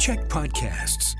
Check podcasts.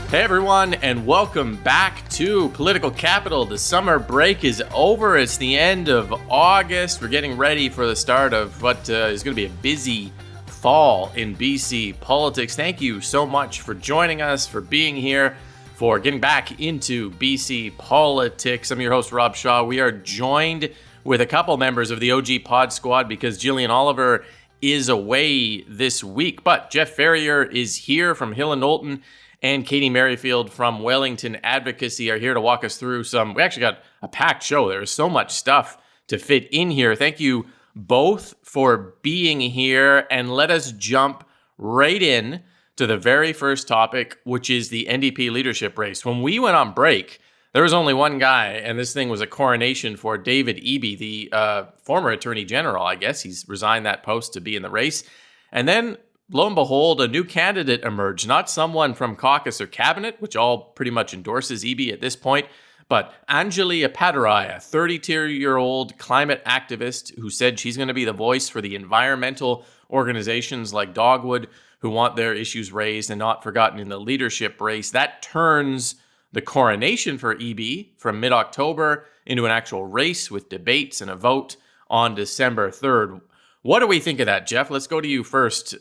Hey everyone, and welcome back to Political Capital. The summer break is over. It's the end of August. We're getting ready for the start of what is going to be a busy fall in BC politics. Thank you so much for joining us, for being here, for getting back into BC politics. I'm your host, Rob Shaw. We are joined with a couple members of the OG Pod Squad because Jillian Oliver is away this week. But Jeff Ferrier is here from Hill and Knowlton, and Katy Merrifield from Wellington Advocacy are here to walk us through we actually got a packed show. There is so much stuff to fit in here. Thank you both for being here, and let us jump right in to the very first topic, which is the NDP leadership race. When we went on break, there was only one guy, and this thing was a coronation for David Eby, the former Attorney General. I guess he's resigned that post to be in the race. And then lo and behold, a new candidate emerged, not someone from caucus or cabinet, which all pretty much endorses Eby at this point, but Anajali Appadurai, a 32-year-old climate activist who said she's going to be the voice for the environmental organizations like Dogwood who want their issues raised and not forgotten in the leadership race. That turns the coronation for Eby from mid-October into an actual race with debates and a vote on December 3rd. What do we think of that, Jeff? Let's go to you first.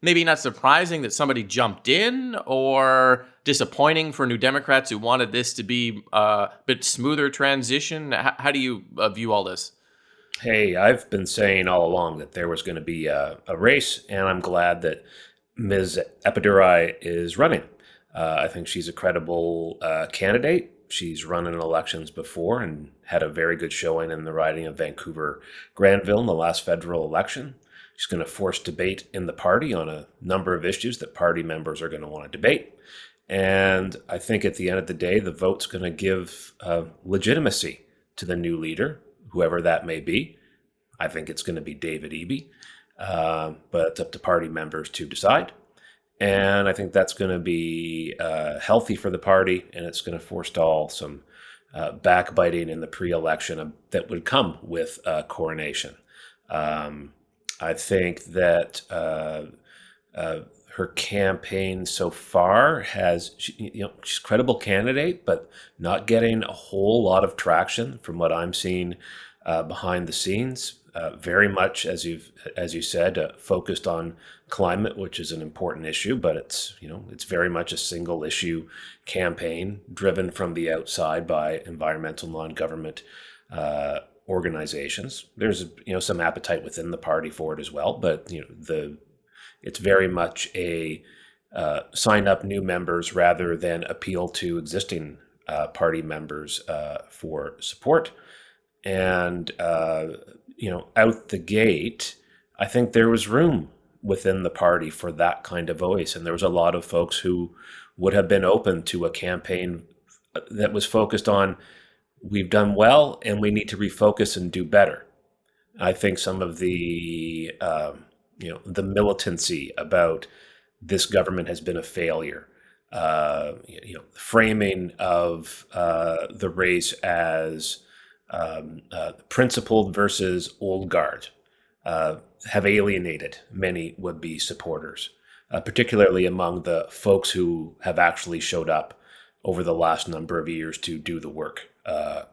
Maybe not surprising that somebody jumped in, or disappointing for New Democrats who wanted this to be a bit smoother transition. How do you view all this? Hey, I've been saying all along that there was going to be a race, and I'm glad that Ms. Appadurai is running. I think she's a credible candidate. She's run in elections before and had a very good showing in the riding of Vancouver-Granville in the last federal election. She's going to force debate in the party on a number of issues that party members are going to want to debate. And I think at the end of the day, the vote's going to give legitimacy to the new leader, whoever that may be. I think it's going to be David Eby, but it's up to party members to decide. And I think that's going to be healthy for the party, and it's going to forestall some backbiting in the pre-election that would come with coronation. I think that her campaign so far she's a credible candidate, but not getting a whole lot of traction from what I'm seeing behind the scenes. Very much, as you said, focused on climate, which is an important issue, but it's very much a single issue campaign driven from the outside by environmental non-government organizations. There's some appetite within the party for it as well, but it's very much a sign up new members rather than appeal to existing party members for support. And out the gate, I think there was room within the party for that kind of voice. And there was a lot of folks who would have been open to a campaign that was focused on, we've done well and we need to refocus and do better. I think some of the, the militancy about this government has been a failure. Framing of the race as principled versus old guard have alienated many would-be supporters, particularly among the folks who have actually showed up over the last number of years to do the work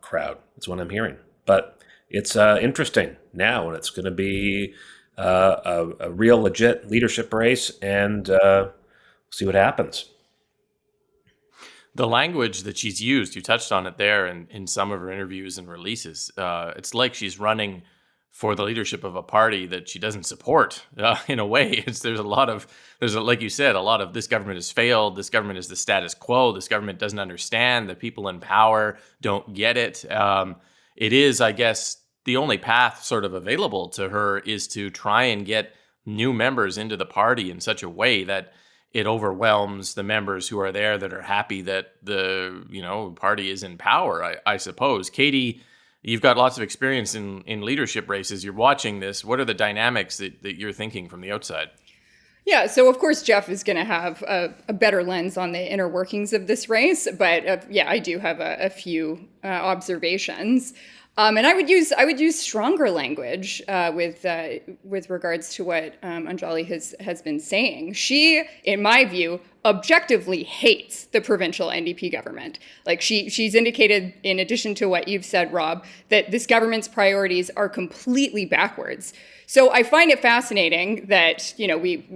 crowd. That's what I'm hearing. But it's interesting now, and it's going to be a real legit leadership race, and see what happens. The language that she's used, you touched on it there in some of her interviews and releases. It's like she's running for the leadership of a party that she doesn't support. In a way, like you said, a lot of this government has failed. This government is the status quo. This government doesn't understand. The people in power don't get it. It is, I guess, the only path sort of available to her is to try and get new members into the party in such a way that it overwhelms the members who are there that are happy that the party is in power, I suppose. Katy, you've got lots of experience in leadership races. You're watching this. What are the dynamics that you're thinking from the outside? Yeah, so of course Jeff is going to have a better lens on the inner workings of this race, but yeah, I do have a few observations, and I would use stronger language with regards to what Anjali has been saying. She, in my view, objectively hates the provincial NDP government. Like she's indicated, in addition to what you've said, Rob, that this government's priorities are completely backwards. So I find it fascinating that,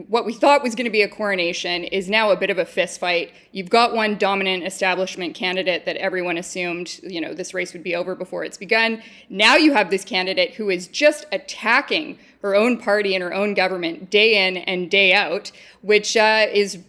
what we thought was going to be a coronation is now a bit of a fist fight. You've got one dominant establishment candidate that everyone assumed, this race would be over before it's begun. Now you have this candidate who is just attacking her own party and her own government day in and day out, which is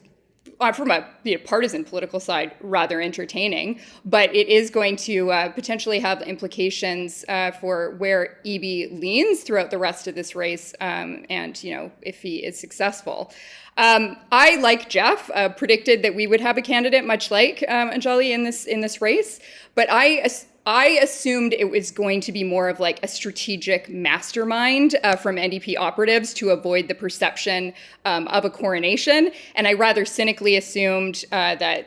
from a partisan political side, rather entertaining, but it is going to potentially have implications for where Eby leans throughout the rest of this race, and if he is successful. I, like Jeff, predicted that we would have a candidate much like Anjali in this race, but I assumed it was going to be more of like a strategic mastermind from NDP operatives to avoid the perception of a coronation. And I rather cynically assumed that,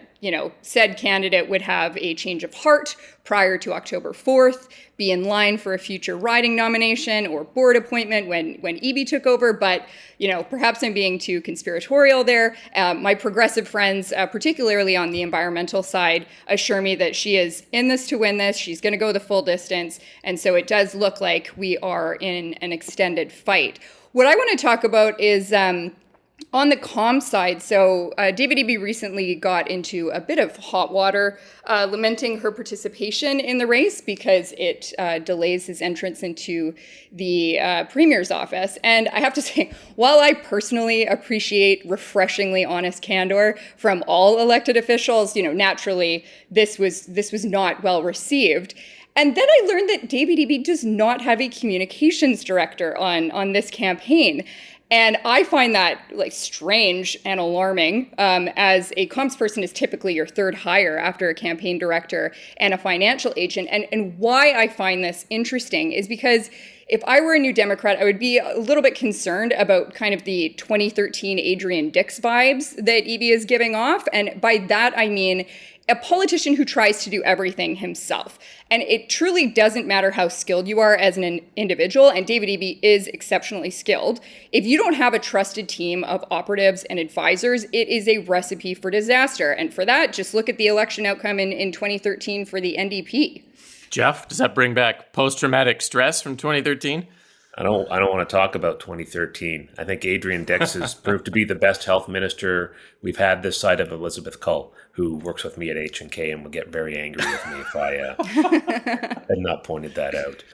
said candidate would have a change of heart prior to October 4th, be in line for a future riding nomination or board appointment when Eby took over. But, perhaps I'm being too conspiratorial there. My progressive friends, particularly on the environmental side, assure me that she is in this to win this. She's going to go the full distance. And so it does look like we are in an extended fight. What I want to talk about is on the comms side. So David Eby recently got into a bit of hot water, lamenting her participation in the race because it delays his entrance into the premier's office. And I have to say, while I personally appreciate refreshingly honest candor from all elected officials, naturally this was not well received. And then I learned that David Eby does not have a communications director on this campaign. And I find that strange and alarming, as a comms person is typically your third hire after a campaign director and a financial agent. And why I find this interesting is because if I were a New Democrat, I would be a little bit concerned about kind of the 2013 Adrian Dix vibes that Eby is giving off. And by that, I mean a politician who tries to do everything himself. And it truly doesn't matter how skilled you are as an individual, and David Eby is exceptionally skilled. If you don't have a trusted team of operatives and advisors, it is a recipe for disaster. And for that, just look at the election outcome in 2013 for the NDP. Jeff, does that bring back post-traumatic stress from 2013? I don't want to talk about 2013. I think Adrian Dix has proved to be the best health minister we've had this side of Elizabeth Cull, who works with me at H&K and would get very angry with me if I had not pointed that out.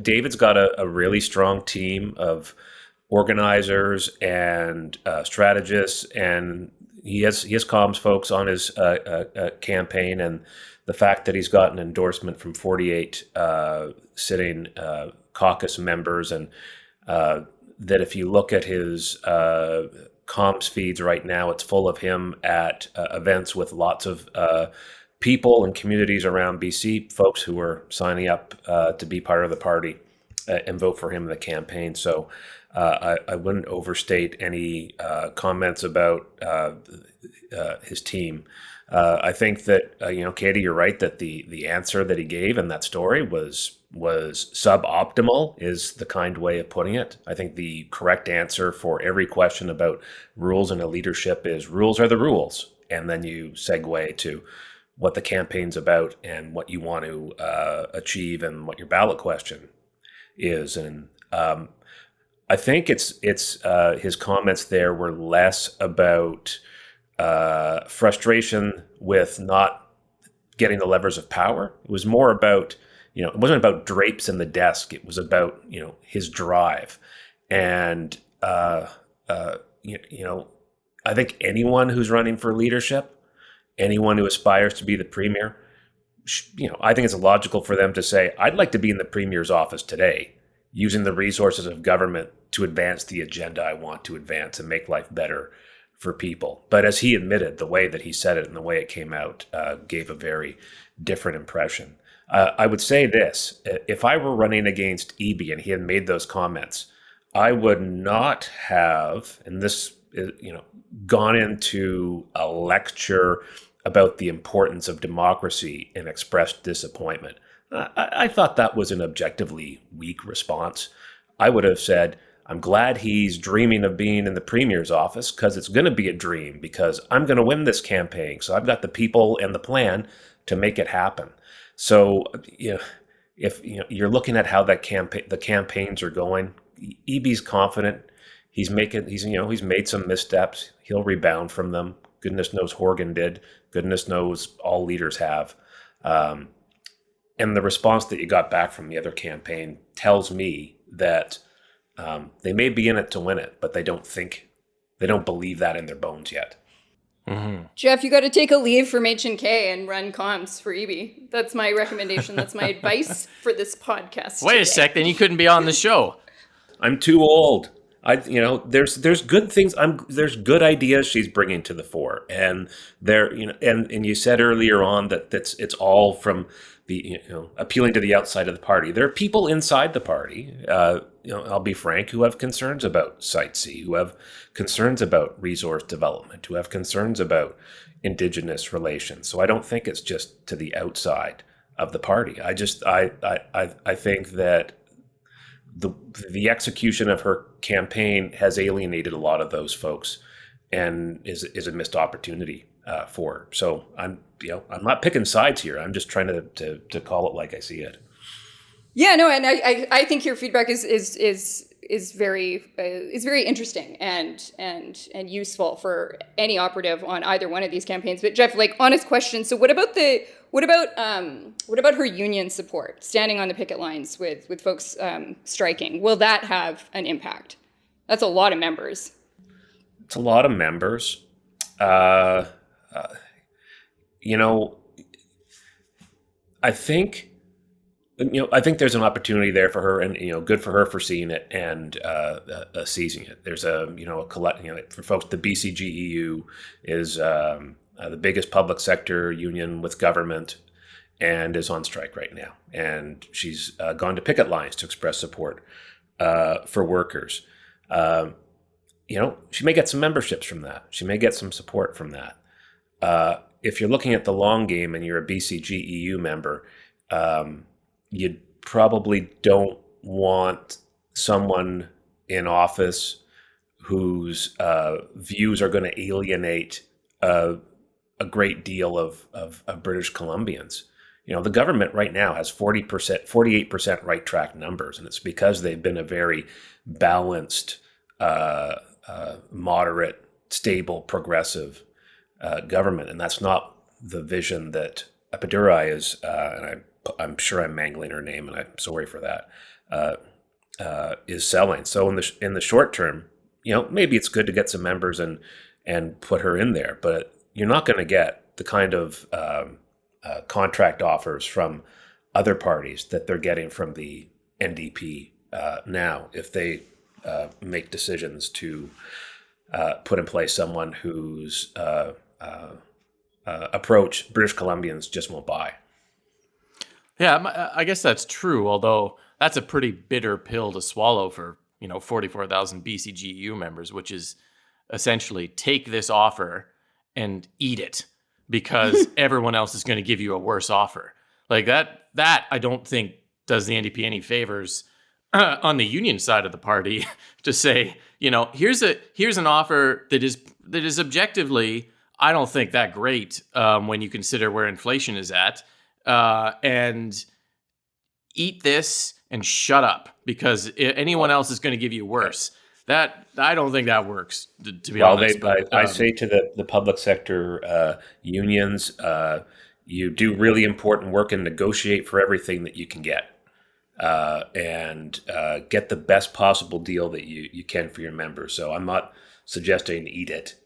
David's got a really strong team of organizers and strategists, and he has comms folks on his campaign, and the fact that he's got an endorsement from 48 sitting caucus members, and that if you look at his comms feeds right now, it's full of him at events with lots of people and communities around BC, folks who are signing up to be part of the party and vote for him in the campaign. So I wouldn't overstate any comments about his team. I think that, Katy, you're right that the answer that he gave in that story was suboptimal, is the kind way of putting it. I think the correct answer for every question about rules in a leadership is rules are the rules. And then you segue to what the campaign's about and what you want to achieve and what your ballot question is. And I think it's his comments there were less about frustration with not getting the levers of power. It was more about, it wasn't about drapes in the desk. It was about, his drive. And, I think anyone who's running for leadership, anyone who aspires to be the premier, I think it's logical for them to say, I'd like to be in the premier's office today, using the resources of government to advance the agenda I want to advance and make life better for people. But as he admitted, the way that he said it and the way it came out gave a very different impression. I would say this: if I were running against Eby and he had made those comments, I would not have, and this is, gone into a lecture about the importance of democracy and expressed disappointment. I thought that was an objectively weak response. I would have said, I'm glad he's dreaming of being in the premier's office, because it's going to be a dream, because I'm going to win this campaign. So I've got the people and the plan to make it happen. So, if you're looking at how the campaigns are going, Eby's confident. He's made some missteps. He'll rebound from them. Goodness knows Horgan did. Goodness knows all leaders have. And the response that you got back from the other campaign tells me that they may be in it to win it, but they don't believe that in their bones yet. Mm-hmm. Jeff, you got to take a leave from H&K and run comms for Eby. That's my recommendation. That's my advice for this podcast. Wait a sec, then you couldn't be on the show. I'm too old. There's good things. There's good ideas she's bringing to the fore, and and you said earlier on that it's all from the appealing to the outside of the party. There are people inside the party. I'll be frank, who have concerns about Site C, who have concerns about resource development, who have concerns about Indigenous relations. So I don't think it's just to the outside of the party. I think that the execution of her campaign has alienated a lot of those folks, and is a missed opportunity for her. So I'm not picking sides here. I'm just trying to call it like I see it. Yeah, no, and I think your feedback is very interesting and useful for any operative on either one of these campaigns. But Jeff, honest question. So what about her union support, standing on the picket lines with folks striking? Will that have an impact? That's a lot of members. It's a lot of members. I think there's an opportunity there for her, and good for her for seeing it and seizing it. There's for folks. The BCGEU is the biggest public sector union with government, and is on strike right now. And she's gone to picket lines to express support for workers. She may get some memberships from that. She may get some support from that. If you're looking at the long game and you're a BCGEU member, you probably don't want someone in office whose views are going to alienate a great deal of British Columbians. The government right now has 48% right track numbers, and it's because they've been a very balanced, moderate, stable, progressive government, and that's not the vision that Appadurai is, and I'm sure I'm mangling her name, and I'm sorry for that, is selling. So in the short term, maybe it's good to get some members and put her in there, but you're not going to get the kind of contract offers from other parties that they're getting from the NDP now if they make decisions to put in place someone whose approach British Columbians just won't buy. Yeah, I guess that's true, although that's a pretty bitter pill to swallow for, 44,000 BCGEU members, which is essentially take this offer and eat it because everyone else is going to give you a worse offer. Like that I don't think does the NDP any favors on the union side of the party to say, here's an offer that is objectively, I don't think that great when you consider where inflation is at. And eat this and shut up because anyone else is going to give you worse. That I don't think that works, to be honest. I say to the public sector unions, you do really important work and negotiate for everything that you can get, and get the best possible deal that you can for your members. So I'm not suggesting eat it.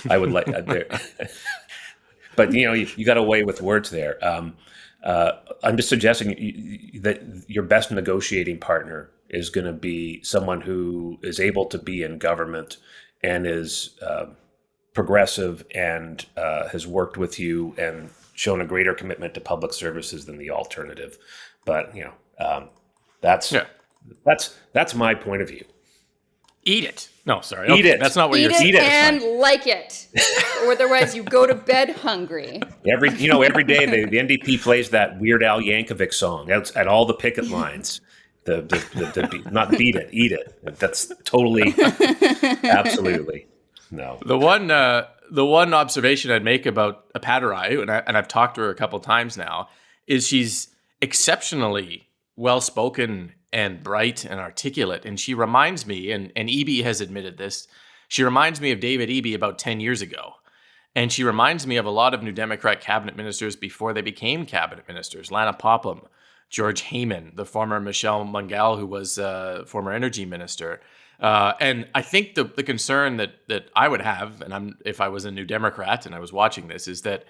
I would like there. But you got away with words there. I'm just suggesting that your best negotiating partner is going to be someone who is able to be in government and is progressive and has worked with you and shown a greater commitment to public services than the alternative. But that's That's my point of view. Eat it. No, sorry. Eat it. That's not what Eat you're it saying. and like it. Otherwise, you go to bed hungry. Every day the NDP plays that Weird Al Yankovic song at all the picket lines. Not beat it, eat it. That's totally, absolutely no. The one observation I'd make about Appadurai, and I've talked to her a couple times now, is she's exceptionally well-spoken and bright and articulate. And she reminds me, and Eby has admitted this, she reminds me of David Eby about 10 years ago. And she reminds me of a lot of New Democrat cabinet ministers before they became cabinet ministers. Lana Popham, George Heyman, the former Michelle Mungal, who was former energy minister. And I think the concern that I would have, and if I was a New Democrat and I was watching this, is that,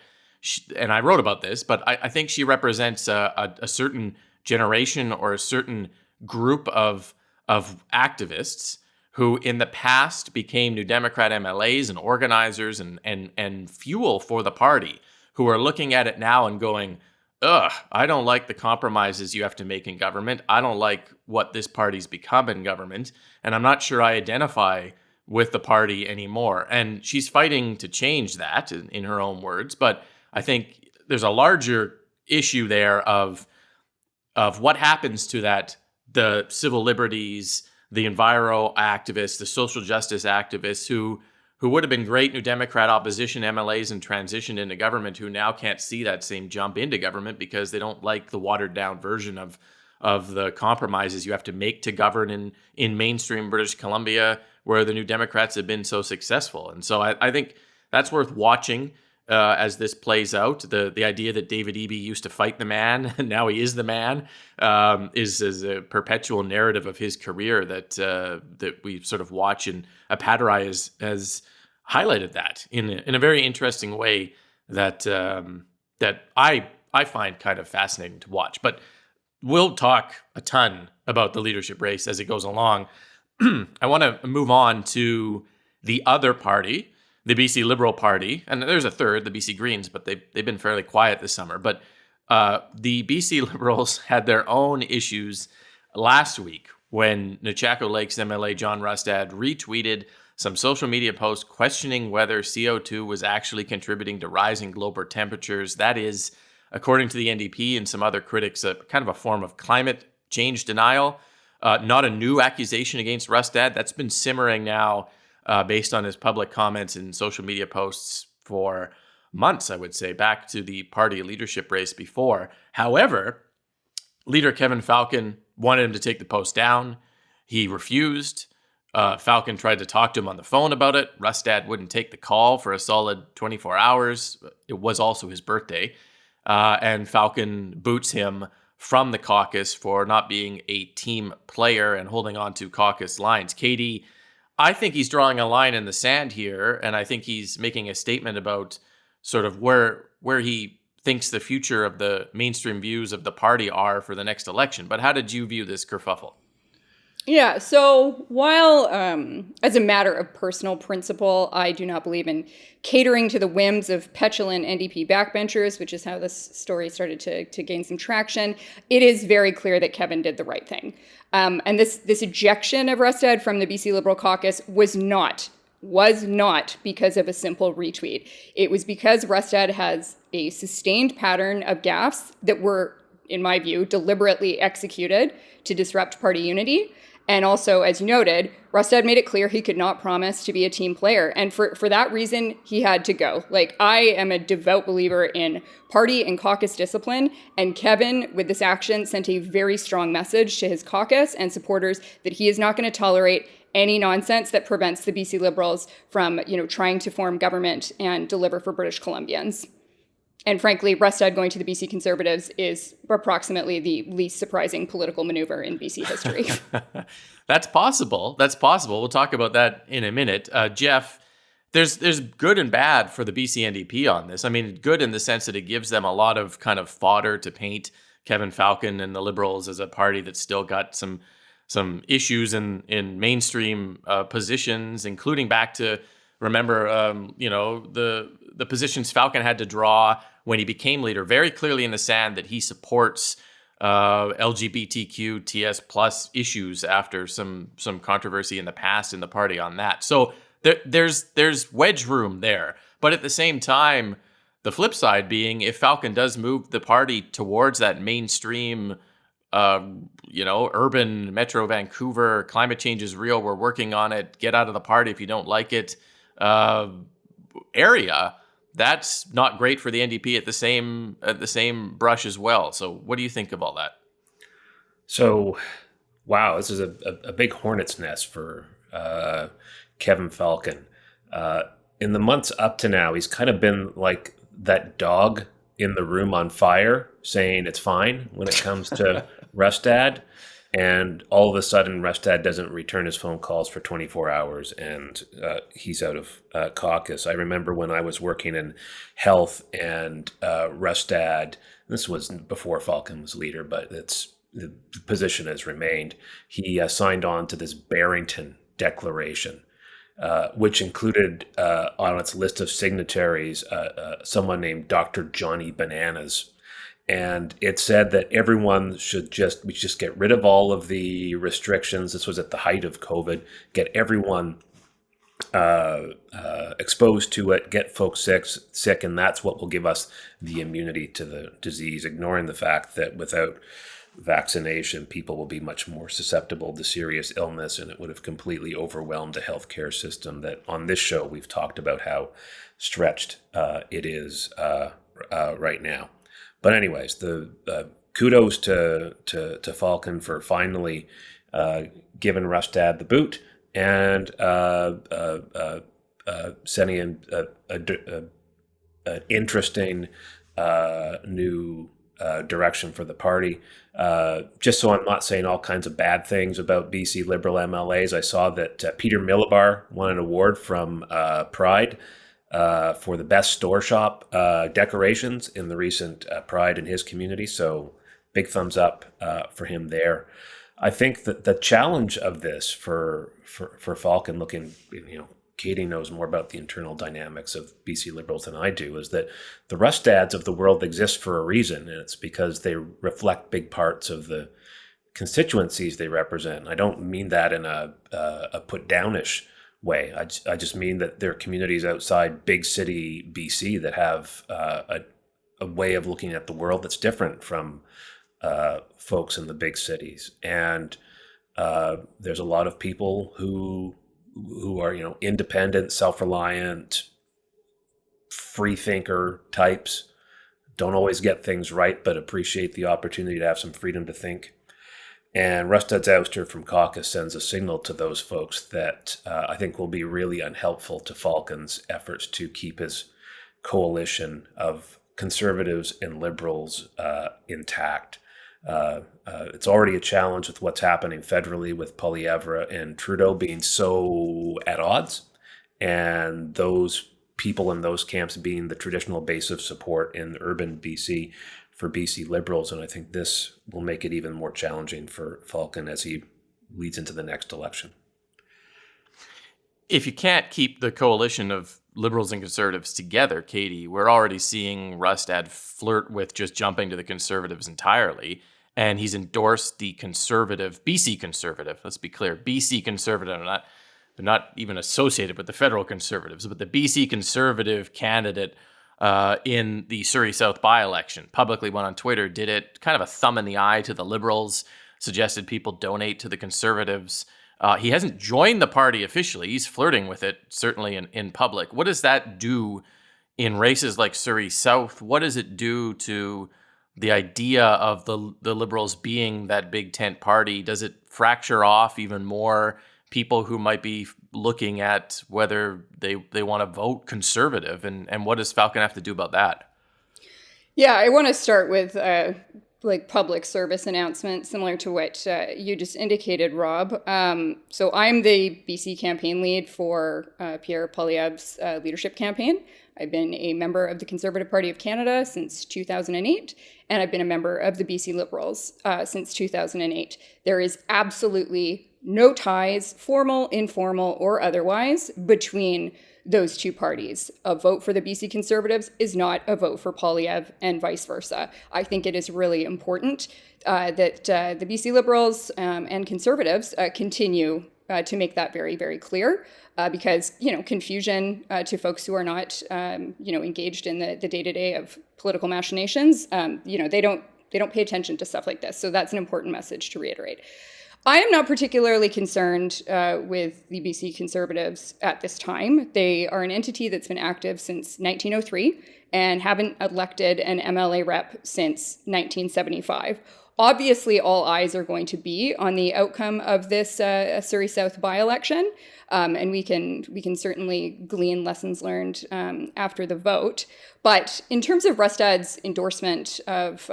and I wrote about this, but I think she represents a certain generation or a certain group of activists who in the past became New Democrat MLAs and organizers and fuel for the party, who are looking at it now and going, ugh, I don't like the compromises you have to make in government. I don't like what this party's become in government. And I'm not sure I identify with the party anymore. And she's fighting to change that in her own words. But I think there's a larger issue there of what happens to the civil liberties, the enviro activists, the social justice activists who would have been great New Democrat opposition MLAs and transitioned into government, who now can't see that same jump into government because they don't like the watered down version of the compromises you have to make to govern in mainstream British Columbia, where the New Democrats have been so successful. And so I think that's worth watching as this plays out. The idea that David Eby used to fight the man and now he is the man is a perpetual narrative of his career that we sort of watch. And Appadurai has highlighted that in a very interesting way that I find kind of fascinating to watch. But we'll talk a ton about the leadership race as it goes along. I want to move on to the other party, the BC Liberal Party, and there's a third, the BC Greens, but they've been fairly quiet this summer. But the BC Liberals had their own issues last week when Nechako Lakes MLA John Rustad retweeted some social media posts questioning whether CO2 was actually contributing to rising global temperatures. That is, according to the NDP and some other critics, a kind of a form of climate change denial. Not a new accusation against Rustad. That's been simmering now based on his public comments and social media posts for months, I would say, back to the party leadership race before. However, leader Kevin Falcon wanted him to take the post down. He refused. Falcon tried to talk to him on the phone about it. Rustad wouldn't take the call for a solid 24 hours. It was also his birthday. And Falcon boots him from the caucus for not being a team player and holding on to caucus lines. Katy, I think he's drawing a line in the sand here, and I think he's making a statement about sort of where he thinks the future of the mainstream views of the party are for the next election. But how did you view this kerfuffle? Yeah, so while as a matter of personal principle, I do not believe in catering to the whims of petulant NDP backbenchers, which is how this story started to gain some traction, it is very clear that Kevin did the right thing. And this ejection of Rustad from the BC Liberal caucus was not because of a simple retweet. It was because Rustad has a sustained pattern of gaffes that were, in my view, deliberately executed to disrupt party unity. And also, as you noted, Rustad made it clear he could not promise to be a team player. And for that reason, he had to go. Like, I am a devout believer in party and caucus discipline. And Kevin, with this action, sent a very strong message to his caucus and supporters that he is not going to tolerate any nonsense that prevents the BC Liberals from, trying to form government and deliver for British Columbians. And frankly, Rustad going to the BC Conservatives is approximately the least surprising political maneuver in BC history. That's possible. We'll talk about that in a minute. Jeff, there's good and bad for the BC NDP on this. I mean, good in the sense that it gives them a lot of kind of fodder to paint Kevin Falcon and the Liberals as a party that's still got some issues in mainstream positions, including back to, remember, the positions Falcon had to draw when he became leader, very clearly in the sand that he supports LGBTQ TS plus issues after some controversy in the past in the party on that. So there's wedge room there. But at the same time, the flip side being, if Falcon does move the party towards that mainstream, urban Metro Vancouver, climate change is real, we're working on it, get out of the party if you don't like it, area, that's not great for the NDP at the same brush as well. So what do you think of all that? So, wow, this is a big hornet's nest for Kevin Falcon. In the months up to now, he's kind of been like that dog in the room on fire saying it's fine when it comes to Rustad. And all of a sudden, Rustad doesn't return his phone calls for 24 hours and he's out of caucus. I remember when I was working in health and Rustad, this was before Falcon was leader, but the position has remained. He signed on to this Barrington Declaration, which included on its list of signatories someone named Dr. Johnny Bananas. And it said that everyone should just get rid of all of the restrictions. This was at the height of COVID. Get everyone exposed to it, get folks sick, and that's what will give us the immunity to the disease, ignoring the fact that without vaccination, people will be much more susceptible to serious illness, and it would have completely overwhelmed the healthcare system that on this show we've talked about how stretched it is right now. But anyways, the kudos to Falcon for finally giving Rustad the boot and sending in an interesting new direction for the party. Just so I'm not saying all kinds of bad things about BC Liberal MLAs, I saw that Peter Millibar won an award from Pride for the best store shop decorations in the recent Pride in his community. So big thumbs up for him there. I think that the challenge of this for Falcon, looking, Katy knows more about the internal dynamics of BC Liberals than I do, is that the Rustads of the world exist for a reason, and it's because they reflect big parts of the constituencies they represent. And I don't mean that in a put-downish way. I just mean that there are communities outside big city BC that have a way of looking at the world that's different from folks in the big cities. And there's a lot of people who are, independent, self-reliant, free thinker types, don't always get things right, but appreciate the opportunity to have some freedom to think. And Rustad's ouster from caucus sends a signal to those folks that I think will be really unhelpful to Falcon's efforts to keep his coalition of conservatives and liberals intact. It's already a challenge with what's happening federally with Poilievre and Trudeau being so at odds, and those people in those camps being the traditional base of support in urban BC for BC Liberals. And I think this will make it even more challenging for Falcon as he leads into the next election. If you can't keep the coalition of Liberals and Conservatives together, Katy, we're already seeing Rustad flirt with just jumping to the Conservatives entirely. And he's endorsed the Conservative, BC Conservative, let's be clear, BC Conservative, they're not even associated with the federal Conservatives, but the BC Conservative candidate in the Surrey South by-election publicly went on Twitter, did it kind of a thumb in the eye to the Liberals, suggested people donate to the Conservatives. He hasn't joined the party officially. He's flirting with it, certainly in public. What does that do in races like Surrey South? What does it do to the idea of the Liberals being that big tent party? Does it fracture off even more people who might be looking at whether they want to vote Conservative? And what does Falcon have to do about that? Yeah, I want to start with public service announcement, similar to what you just indicated, Rob. So I'm the BC campaign lead for Pierre Poilievre's leadership campaign. I've been a member of the Conservative Party of Canada since 2008, and I've been a member of the BC Liberals since 2008. There is absolutely no ties, formal, informal, or otherwise, between those two parties. A vote for the BC Conservatives is not a vote for Poilievre and vice versa. I think it is really important that the BC Liberals and Conservatives continue to make that very, very clear, because, confusion to folks who are not, engaged in the day-to-day of political machinations, they don't pay attention to stuff like this. So that's an important message to reiterate. I am not particularly concerned with the BC Conservatives at this time. They are an entity that's been active since 1903 and haven't elected an MLA rep since 1975. Obviously, all eyes are going to be on the outcome of this Surrey South by-election, and we can certainly glean lessons learned after the vote. But in terms of Rustad's endorsement of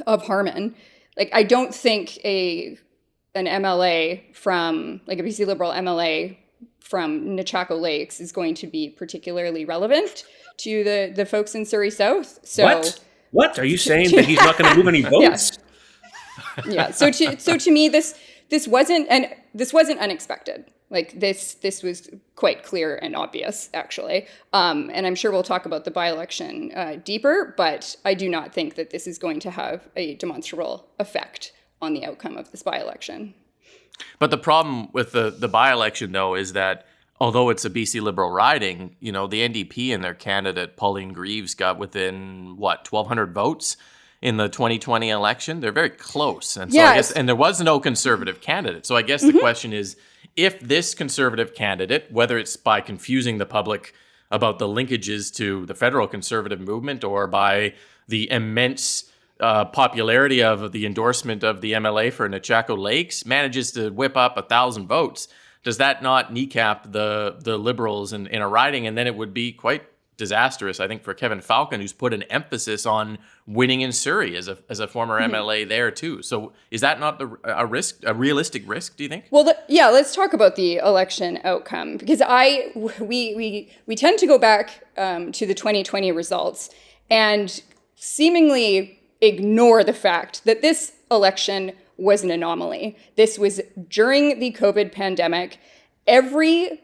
Harman, I don't think an MLA from, a BC Liberal MLA from Nechako Lakes is going to be particularly relevant to the folks in Surrey South. So what are you saying that he's not going to move any votes? Yeah. So to me, this wasn't unexpected. This was quite clear and obvious, actually. And I'm sure we'll talk about the by-election deeper, but I do not think that this is going to have a demonstrable effect on the outcome of this by-election. But the problem with the by-election, though, is that although it's a BC Liberal riding, the NDP and their candidate, Pauline Greaves, got within, 1,200 votes in the 2020 election. They're very close. And so I guess, and there was no Conservative candidate. So I guess the question is, if this Conservative candidate, whether it's by confusing the public about the linkages to the federal Conservative movement or by the immense popularity of the endorsement of the MLA for Nechako Lakes, manages to whip up 1,000 votes, does that not kneecap the Liberals in a riding? And then it would be quite disastrous, I think, for Kevin Falcon, who's put an emphasis on winning in Surrey as a former MLA there too. So is that not a realistic risk, do you think? Well, let's talk about the election outcome, because we tend to go back to the 2020 results and seemingly ignore the fact that this election was an anomaly. This was during the COVID pandemic. Every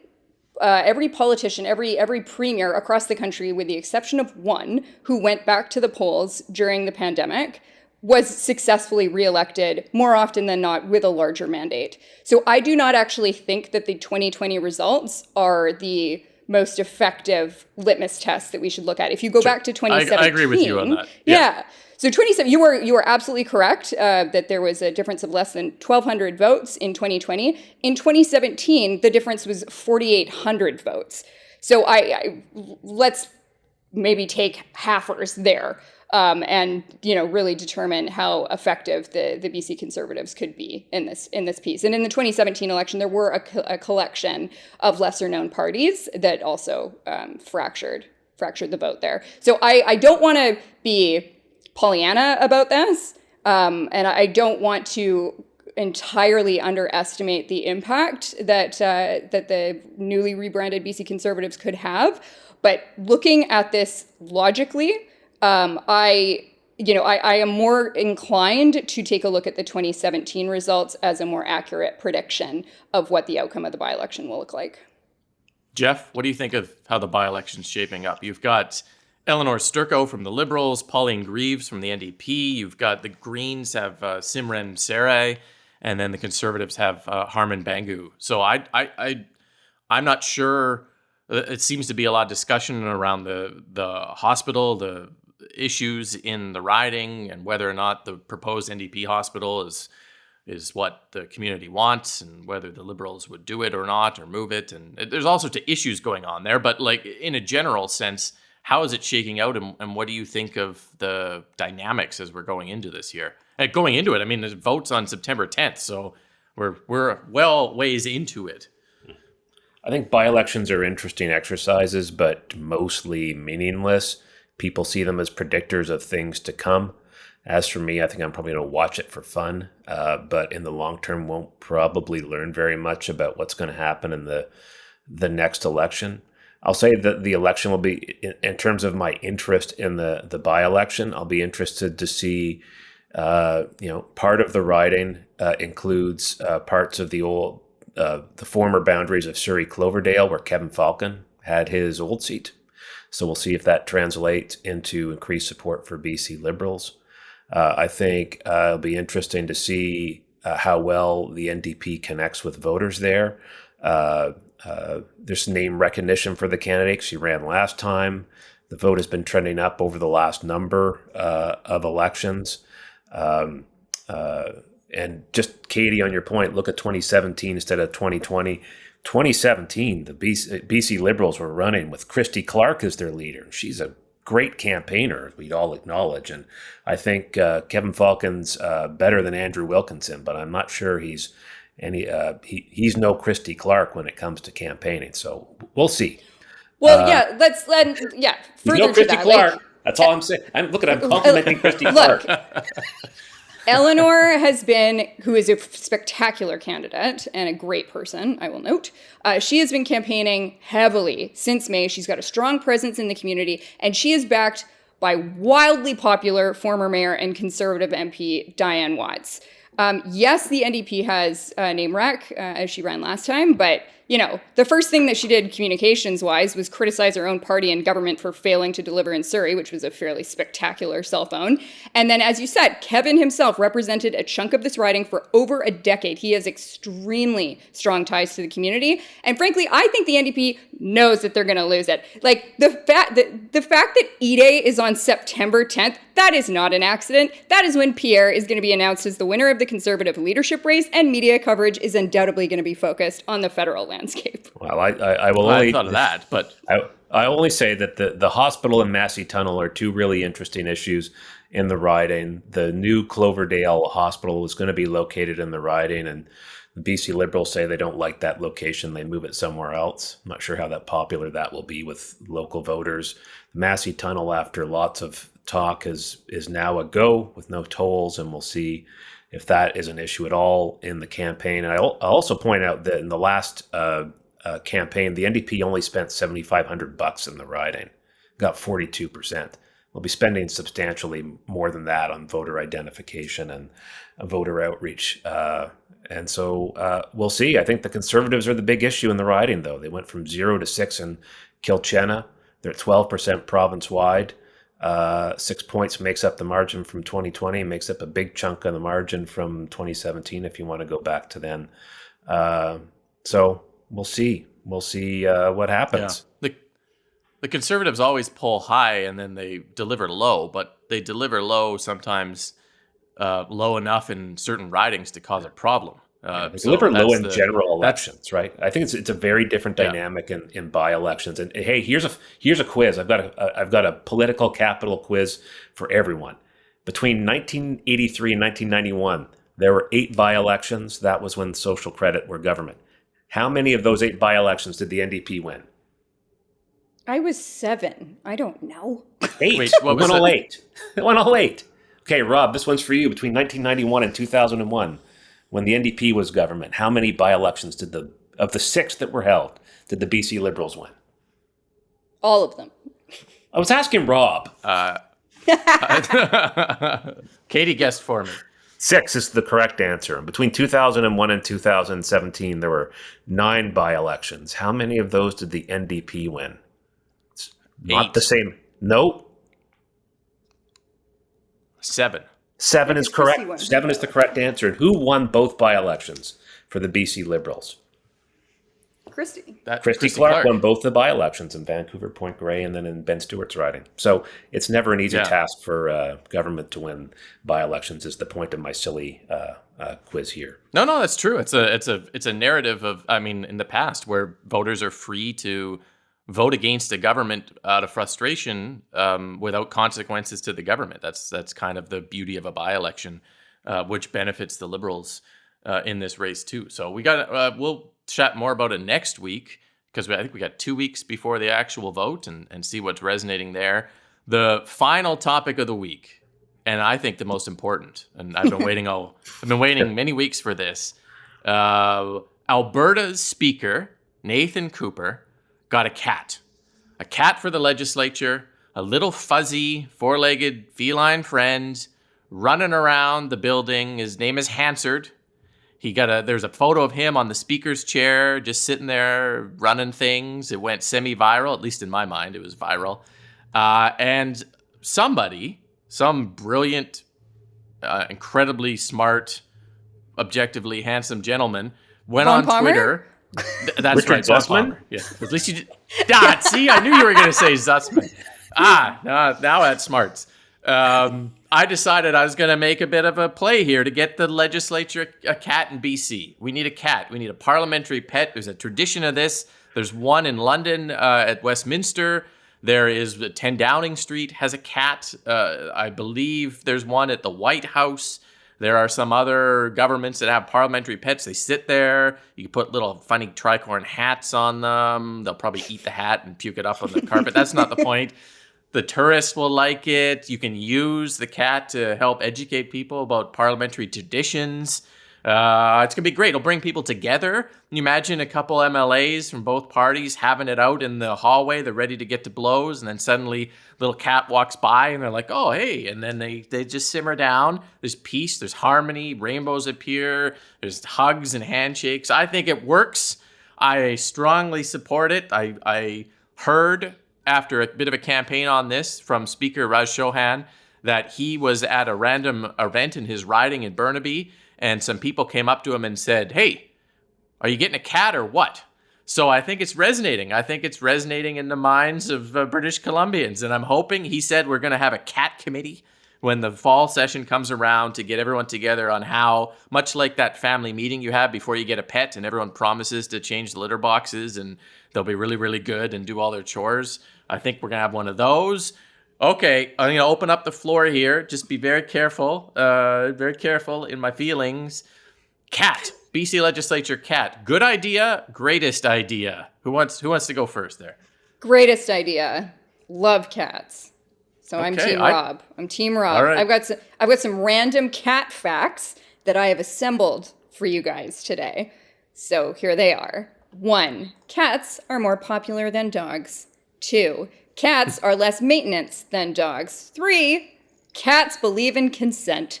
politician, every premier across the country, with the exception of one who went back to the polls during the pandemic, was successfully reelected more often than not with a larger mandate. So I do not actually think that the 2020 results are the most effective litmus test that we should look at. If you go back to 2017, I agree with you on that. Yeah. So 27, you were absolutely correct that there was a difference of less than 1,200 votes in 2020. In 2017, the difference was 4,800 votes. So let's maybe take halfers there and really determine how effective the BC Conservatives could be in this piece. And in the 2017 election, there were a collection of lesser known parties that also fractured the vote there. So I don't want to be Pollyanna about this, and I don't want to entirely underestimate the impact that the newly rebranded BC Conservatives could have. But looking at this logically, I am more inclined to take a look at the 2017 results as a more accurate prediction of what the outcome of the by-election will look like. Jeff, what do you think of how the by-election's shaping up? You've got Eleanor Sturko from the Liberals, Pauline Greaves from the NDP. You've got the Greens have Simran Sarai, and then the Conservatives have Harman Bangu. So I'm not sure. It seems to be a lot of discussion around the hospital, the issues in the riding, and whether or not the proposed NDP hospital is what the community wants, and whether the Liberals would do it or not, or move it. And there's all sorts of issues going on there. But in a general sense, how is it shaking out, and what do you think of the dynamics as we're going into this year? Going into it, I mean, there's votes on September 10th, so we're well ways into it. I think by-elections are interesting exercises, but mostly meaningless. People see them as predictors of things to come. As for me, I think I'm probably going to watch it for fun, but in the long term, won't probably learn very much about what's going to happen in the next election. I'll say that the election will be, in terms of my interest in the by-election, I'll be interested to see Part of the riding includes parts of the former boundaries of Surrey Cloverdale, where Kevin Falcon had his old seat. So we'll see if that translates into increased support for BC Liberals. I think it'll be interesting to see how well the NDP connects with voters there. There's name recognition for the candidate. She ran last time. The vote has been trending up over the last number of elections. And just, Katy, on your point, look at 2017 instead of 2020. 2017, the BC Liberals were running with Christy Clark as their leader. She's a great campaigner, we'd all acknowledge. And I think Kevin Falcon's better than Andrew Wilkinson, but I'm not sure he's no Christy Clark when it comes to campaigning. So we'll see. Well, let's further no Christy to that. Clark. That's all I'm saying. I'm complimenting Christy Clark. Eleanor who is a spectacular candidate and a great person, I will note. She has been campaigning heavily since May. She's got a strong presence in the community, and she is backed by wildly popular former mayor and Conservative MP Diane Watts. Yes, the NDP has name rec as she ran last time, but the first thing that she did communications-wise was criticize her own party and government for failing to deliver in Surrey, which was a fairly spectacular cell phone. And then, as you said, Kevin himself represented a chunk of this riding for over a decade. He has extremely strong ties to the community. And frankly, I think the NDP knows that they're going to lose it. Like, the fact that Eby is on September 10th, that is not an accident. That is when Pierre is going to be announced as the winner of the Conservative leadership race, and media coverage is undoubtedly going to be focused on the federal landscape. Well, I will only thought of that, but I only say that the hospital and Massey Tunnel are two really interesting issues in the riding. The new Cloverdale Hospital is going to be located in the riding, and the BC Liberals say they don't like that location. They move it somewhere else. I'm not sure how that popular that will be with local voters. The Massey Tunnel, after lots of talk, is now a go with no tolls, and we'll see if that is an issue at all in the campaign. And I'll also point out that in the last campaign, the NDP only spent $7,500 in the riding, got 42%. We'll be spending substantially more than that on voter identification and voter outreach. And so we'll see. I think the Conservatives are the big issue in the riding, though. They went from 0 to 6 in Kilchenna. They're at 12% province-wide. 6 points makes up the margin from 2020, makes up a big chunk of the margin from 2017, if you want to go back to then. So we'll see. We'll see what happens. Yeah. The Conservatives always pull high and then they deliver low, but they deliver low sometimes low enough in certain ridings to cause a problem. They deliver low in general elections, right? I think it's a very different dynamic in by-elections. And hey, here's a quiz. I've got a political capital quiz for everyone. Between 1983 and 1991, there were 8 by-elections. That was when social credit were government. How many of those 8 by-elections did the NDP win? I was 7. I don't know. 8. Wait, what was won all it? 8. They won all 8. Okay, Rob, this one's for you. Between 1991 and 2001, when the NDP was government, how many by-elections of the 6 that were held, did the BC Liberals win? All of them. I was asking Rob. Katy guessed for me. 6 is the correct answer. Between 2001 and 2017, there were 9 by-elections. How many of those did the NDP win? It's not 8. the same. Nope. 7. 7 is Christy correct. won. 7 is the correct answer. And who won both by-elections for the BC Liberals? Christy. Christy Clark won both the by-elections in Vancouver, Point Grey, and then in Ben Stewart's riding. So it's never an easy task for government to win by-elections. Is the point of my silly quiz here? No, that's true. It's a narrative of, in the past where voters are free to vote against a government out of frustration without consequences to the government. That's kind of the beauty of a by-election, which benefits the Liberals in this race too. So we'll chat more about it next week, because I think we got 2 weeks before the actual vote and see what's resonating there. The final topic of the week, and I think the most important, and I've been waiting many weeks for this. Alberta's Speaker, Nathan Cooper, got a cat for the legislature, a little fuzzy, 4-legged feline friend, running around the building. His name is Hansard. There's a photo of him on the speaker's chair, just sitting there running things. It went semi-viral, at least in my mind, it was viral. And some brilliant, incredibly smart, objectively handsome gentleman went Von on Palmer? Twitter. That's Richard right, Von Zussman? Palmer. Yeah, at least you did. See, I knew you were going to say Zussman. Now that's smarts. I decided I was going to make a bit of a play here to get the legislature a cat in BC. We need a cat. We need a parliamentary pet. There's a tradition of this. There's one in London at Westminster. There is 10 Downing Street has a cat. I believe there's one at the White House. There are some other governments that have parliamentary pets. They sit there. You can put little funny tricorn hats on them. They'll probably eat the hat and puke it up on the carpet. That's not the point. The tourists will like it. You can use the cat to help educate people about parliamentary traditions. It's going to be great. It'll bring people together. Can you imagine a couple MLAs from both parties having it out in the hallway? They're ready to get to blows, and then suddenly little cat walks by, and they're like, oh, hey. And then they just simmer down. There's peace. There's harmony. Rainbows appear. There's hugs and handshakes. I think it works. I strongly support it. I heard after a bit of a campaign on this from Speaker Raj Chauhan that he was at a random event in his riding in Burnaby, and some people came up to him and said, hey, are you getting a cat or what? So I think it's resonating. I think it's resonating in the minds of British Columbians. And I'm hoping, he said, we're going to have a cat committee when the fall session comes around to get everyone together on how, much like that family meeting you have before you get a pet and everyone promises to change the litter boxes and they'll be really, really good and do all their chores. I think we're going to have one of those. Okay, I'm going to open up the floor here. Just be very careful in my feelings. Cat, BC Legislature cat. Good idea, greatest idea. Who wants to go first there? Greatest idea. Love cats. So I'm Okay, Team Rob. I'm Team Rob. All right. I've got some random cat facts that I have assembled for you guys today. So here they are. 1, cats are more popular than dogs. 2, cats are less maintenance than dogs. 3, cats believe in consent.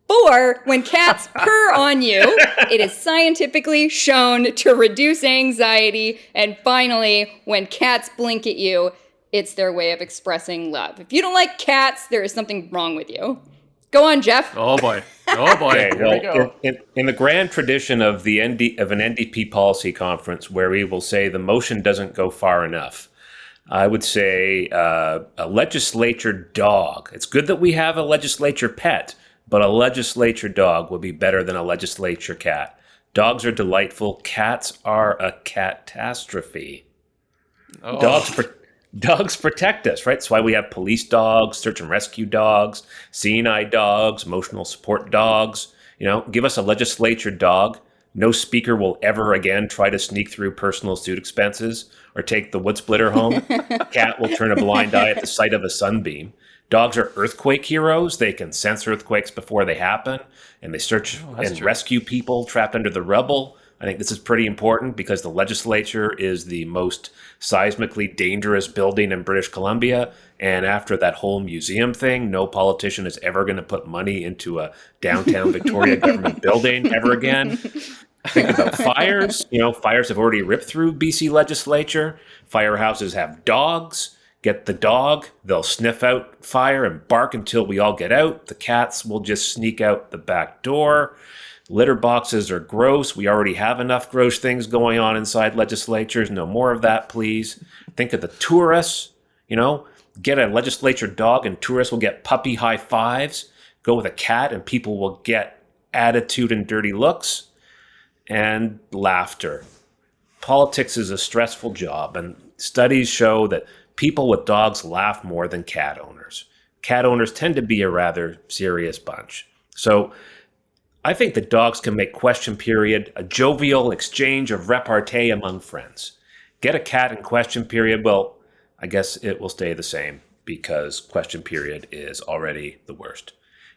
4, when cats purr on you, it is scientifically shown to reduce anxiety. And finally, when cats blink at you, it's their way of expressing love. If you don't like cats, there is something wrong with you. Go on, Jeff. Oh boy. Okay, well, here we go. in the grand tradition of an NDP policy conference where we will say the motion doesn't go far enough, I would say a legislature dog. It's good that we have a legislature pet, but a legislature dog would be better than a legislature cat. Dogs are delightful. Cats are a catastrophe. Oh. Dogs protect us, right? That's why we have police dogs, search and rescue dogs, CNI dogs, emotional support dogs. Give us a legislature dog. No speaker will ever again try to sneak through personal suit expenses or take the wood splitter home. Cat will turn a blind eye at the sight of a sunbeam. Dogs are earthquake heroes. They can sense earthquakes before they happen, and they search and rescue people trapped under the rubble. I think this is pretty important because the legislature is the most seismically dangerous building in British Columbia. And after that whole museum thing, no politician is ever going to put money into a downtown Victoria government building ever again. Think about fires. Fires have already ripped through BC legislature. Firehouses have dogs. Get the dog. They'll sniff out fire and bark until we all get out. The cats will just sneak out the back door. Litter boxes are gross. We already have enough gross things going on inside legislatures. No more of that, please. Think of the tourists. Get a legislature dog and tourists will get puppy high fives. Go with a cat and people will get attitude and dirty looks and laughter. Politics is a stressful job, and studies show that people with dogs laugh more than cat owners. Cat owners tend to be a rather serious bunch. So I think that dogs can make question period a jovial exchange of repartee among friends. Get a cat in question period, well, I guess it will stay the same because question period is already the worst.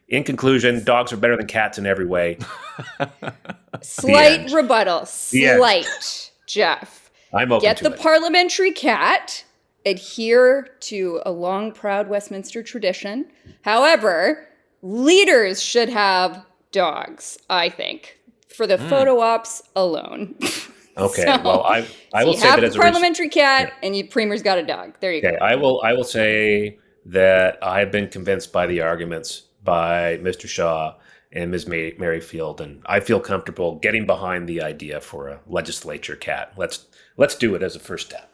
In conclusion, dogs are better than cats in every way. Slight rebuttal. Slight, Jeff. I'm open Get to the it. parliamentary cat. Adhere to a long, proud Westminster tradition. However, leaders should have dogs, I think, for the photo ops alone. Okay, So- well, I will you say have that a as a parliamentary cat, and your premier's got a dog. There you okay, go. I will say that I've been convinced by the arguments by Mr. Shaw and Ms. Merrifield, and I feel comfortable getting behind the idea for a legislature cat. Let's do it as a first step.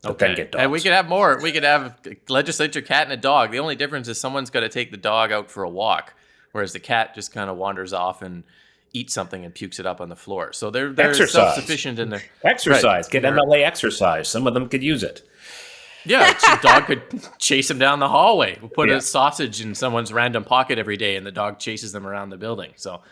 But then get dogs. And we could have more. We could have a legislature cat and a dog. The only difference is someone's got to take the dog out for a walk, whereas the cat just kind of wanders off and eats something and pukes it up on the floor. So they're Exercise. self-sufficient in their Exercise. Right. Get MLA exercise. Some of them could use it. Yeah, so the dog could chase him down the hallway. We'll put Yeah. a sausage in someone's random pocket every day, and the dog chases them around the building. So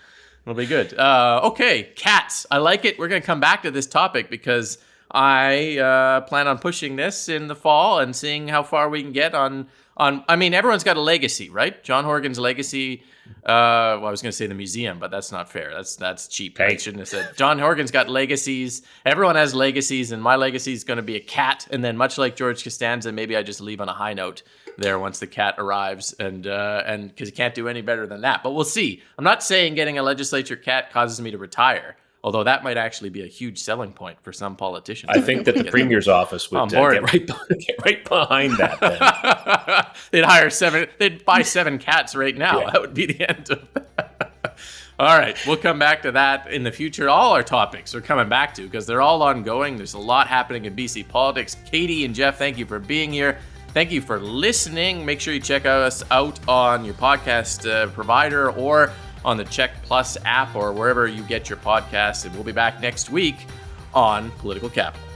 it'll be good. Okay, cats. I like it. We're going to come back to this topic because I plan on pushing this in the fall and seeing how far we can get on. I mean, everyone's got a legacy, right? John Horgan's legacy. Well, I was going to say the museum, but that's not fair. That's cheap. I Hey. shouldn't have said. John Horgan's got legacies. Everyone has legacies, and my legacy is going to be a cat. And then, much like George Costanza, maybe I just leave on a high note there once the cat arrives, and because you can't do any better than that. But we'll see. I'm not saying getting a legislature cat causes me to retire, although that might actually be a huge selling point for some politicians. I think that the premier's office would On board. get right behind that. Then. They'd hire 7. They'd buy 7 cats right now. Yeah. That would be the end of that. All right, we'll come back to that in the future. All our topics are coming back to because they're all ongoing. There's a lot happening in BC politics. Katy and Jeff, thank you for being here. Thank you for listening. Make sure you check us out on your podcast provider or on the Check Plus app or wherever you get your podcasts. And we'll be back next week on Political Capital.